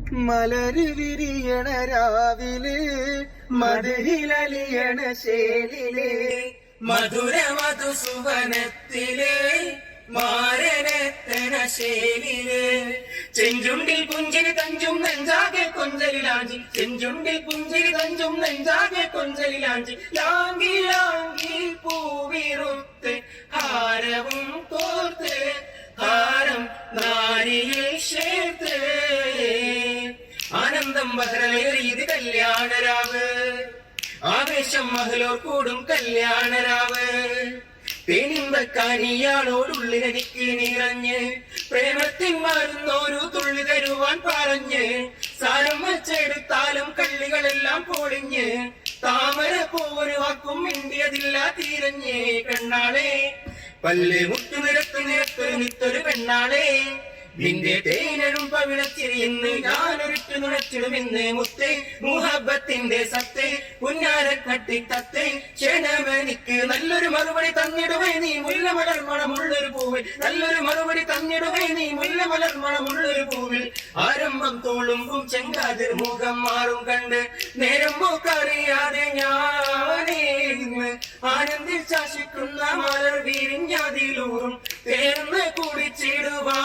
മലര് വിരിയണ രാവിലെ മധുരിലലിയണ ശേലിലെ മധുര മധുസുവനത്തിലെ മാരനത്തന ശേലിലെ ചെഞ്ചുണ്ടിൽ പുഞ്ചിരി തഞ്ചും നെഞ്ചാകെ കൊഞ്ചലിലാഞ്ചി ചെഞ്ചുണ്ടിൽ പുഞ്ചിരി തഞ്ചും നെഞ്ചാകെ കൊഞ്ചലിലാഞ്ചി ലാങ്കി ലാങ്കി പൂവിറുത്ത് ഹാരവും കോർത്ത് ഹാരം നാരിയിൽ ചേർത്ത് ആനന്ദം ബഹ്റലേറിയത് കല്യാണരാവ് ആവേശം മഹലോർ കൂടും കല്യാണരാവ് തേനിമ്പക്കാനിയാളോടുള്ളിലടിക്ക് നിറഞ്ഞ് പ്രേമത്തിൻ മാറുന്നോരു തുള്ളി തരുവാൻ പറഞ്ഞ് സാരം വച്ചെടുത്താലും കള്ളികളെല്ലാം പൊളിഞ്ഞ് താമര പോരു വാക്കും മിണ്ടിയതില്ല തീരഞ്ഞ് കണ്ണാളെ പല്ല് മുട്ടു നിരത്തു നിരത്തൊരു നിത്തൊരു പെണ്ണാളെ നിന്റെ തേനരും പവിഴച്ചിരിയെന്ന് ഞാനൊരിട്ടു നുണച്ചിടുമെന്ന് മുത്തേ മുഹബത്തിന്റെ സത്തേ പുന്നാരക്കട്ടി തത്തേ ക്ഷണമെനിക്ക് നല്ലൊരു മറുപടി തന്നിടുവേ നീ മുല്ലമലർ മണമുള്ളൊരു പൂവിൽ നല്ലൊരു മറുപടി തന്നിടുവേ നീ മുല്ലമലർ മണമുള്ളൊരു പൂവിൽ ആരംഭം തോളുമ്പും ചെങ്കാതിർ മുഖം മാറും കണ്ട് നേരം പോക്കറിയാതെ ഞാനേ ആനന്ദിൽ ശാസിക്കുന്ന മലർ വീരിഞ്ഞാതിലൂറും തേർന്ന് കുടിച്ചിടുവാ